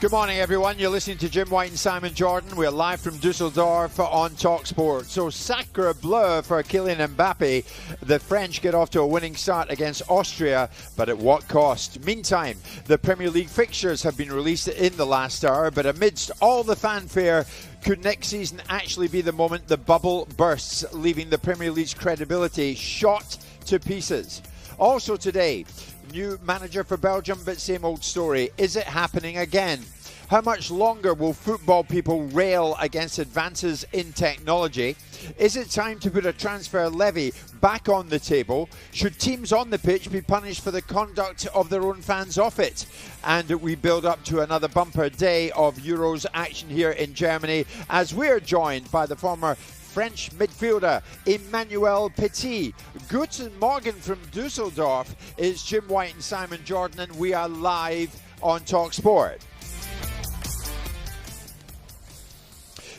Good morning, everyone. You're listening to Jim White and Simon Jordan. We're live from Dusseldorf on talkSPORT. So, sacre bleu for Kylian Mbappe. The French get off to a winning start against Austria, but at what cost? Meantime, the Premier League fixtures have been released in the last hour, but amidst all the fanfare, could next season actually be the moment the bubble bursts, leaving the Premier League's credibility shot to pieces? Also today, new manager for Belgium, but same old story. Is it happening again? How much longer will football people rail against advances in technology? Is it time to put a transfer levy back on the table? Should teams on the pitch be punished for the conduct of their own fans off it? And we build up to another bumper day of Euros action here in Germany, as we're joined by the former French midfielder Emmanuel Petit. Guten Morgen from Dusseldorf. Is Jim White and Simon Jordan, and we are live on talkSPORT.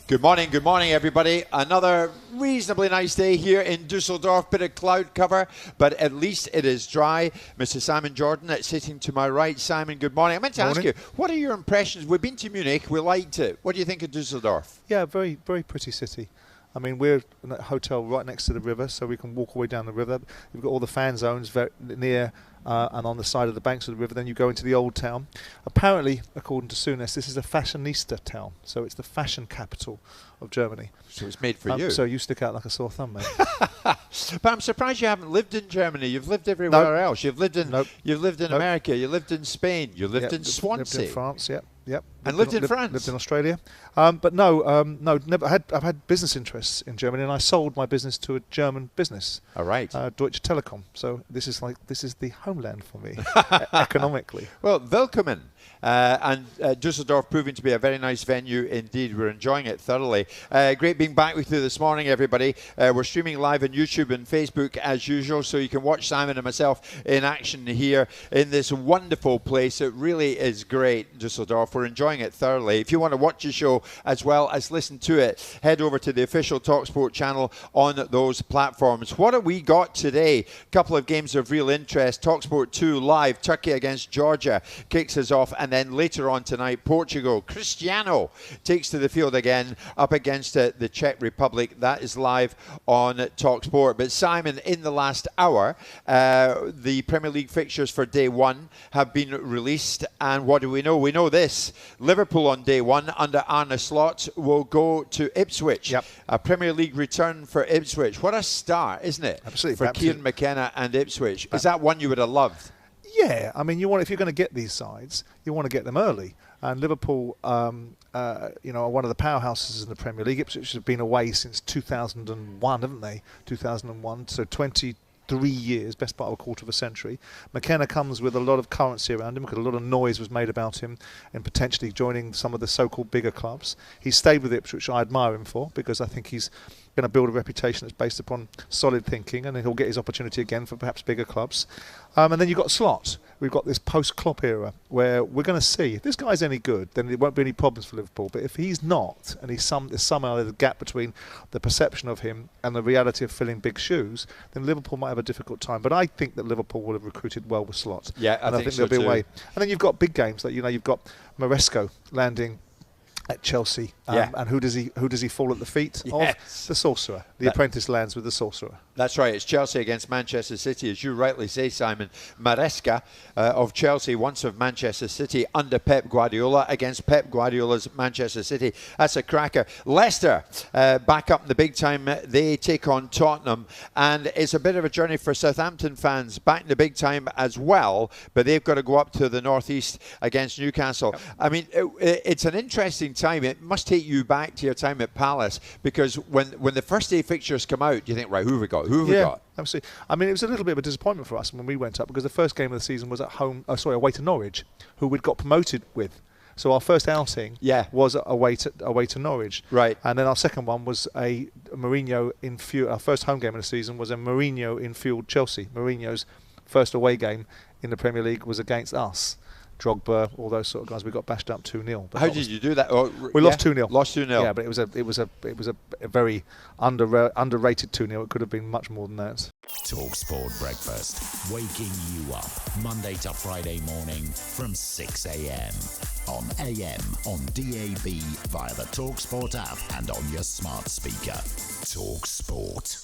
Good morning, everybody. Another reasonably nice day here in Dusseldorf. Bit of cloud cover, but at least it is dry. Mr. Simon Jordan sitting to my right. Simon, good morning. I meant to ask you, what are your impressions? We've been to Munich. We liked it. What do you think of Dusseldorf? Yeah, very, very pretty city. I mean, we're in a hotel right next to the river, so we can walk all the way down the river. You've got all the fan zones very near and on the side of the banks of the river. Then you go into the old town. Apparently, according to Souness, this is a fashionista town, so it's the fashion capital of Germany. So it's made for you. So you stick out like a sore thumb, mate. But I'm surprised you haven't lived in Germany. You've lived everywhere else. You've lived in America. You lived in Spain. You lived in Swansea. Lived in France. Yep. And lived in France. Lived in Australia. But no, never. I've had business interests in Germany, and I sold my business to a German business. All right. Deutsche Telekom. So this is the homeland for me economically. Well, willkommen. And Dusseldorf proving to be a very nice venue indeed. We're enjoying it thoroughly. Great being back with you this morning, everybody. We're streaming live on YouTube and Facebook as usual, so you can watch Simon and myself in action here in this wonderful place. It really is great, Dusseldorf. We're enjoying it thoroughly. If you want to watch the show as well as listen to it, head over to the official talkSPORT channel on those platforms. What have we got today? A couple of games of real interest. talkSPORT 2 live. Turkey against Georgia kicks us off. And then later on tonight, Portugal. Cristiano takes to the field again up against the Czech Republic. That is live on talkSPORT. But Simon, in the last hour, the Premier League fixtures for day one have been released. And what do we know? We know this. Liverpool on day one under Arne Slot will go to Ipswich. Yep. A Premier League return for Ipswich. What a start, isn't it? Absolutely. For Kieran McKenna and Ipswich. Is that one you would have loved? Yeah, I mean, if you're going to get these sides, you want to get them early. And Liverpool, are one of the powerhouses in the Premier League. Ipswich have been away since 2001, haven't they? 2001, so 23 years, best part of a quarter of a century. McKenna comes with a lot of currency around him because a lot of noise was made about him and potentially joining some of the so-called bigger clubs. He's stayed with Ipswich, which I admire him for, because I think he's going to build a reputation that's based upon solid thinking, and then he'll get his opportunity again for perhaps bigger clubs. And then you've got Slot. We've got this post-Klopp era where we're going to see if this guy's any good, then there won't be any problems for Liverpool. But if he's not, and there's somehow a gap between the perception of him and the reality of filling big shoes, then Liverpool might have a difficult time. But I think that Liverpool will have recruited well with Slot. Yeah, I think so there'll be too. a way. And then you've got big games like you've got Maresco landing at Chelsea, and who does he fall at the feet of? The Sorcerer. The apprentice lands with the Sorcerer. That's right. It's Chelsea against Manchester City, as you rightly say, Simon. Maresca of Chelsea, once of Manchester City, under Pep Guardiola against Pep Guardiola's Manchester City. That's a cracker. Leicester back up in the big time. They take on Tottenham, and it's a bit of a journey for Southampton fans back in the big time as well. But they've got to go up to the northeast against Newcastle. Yep. I mean, it's an interesting time. It must take you back to your time at Palace, because when the first day fixtures come out, you think, right, who have we got? Who have we got? Absolutely. I mean, it was a little bit of a disappointment for us when we went up, because the first game of the season was at home. Away to Norwich, who we'd got promoted with. So our first outing was away to Norwich. Right. And then our second one was a Mourinho in fuel. Our first home game of the season was a Mourinho in fueled Chelsea. Mourinho's first away game in the Premier League was against us. Drogba, all those sort of guys. We got bashed up 2-0. How did you do that? We lost 2-0. Lost 2-0. Yeah, but it was a very underrated 2-0. It could have been much more than that. talkSPORT Breakfast, waking you up Monday to Friday morning from 6 a.m. on AM, on DAB, via the talkSPORT app and on your smart speaker. talkSPORT.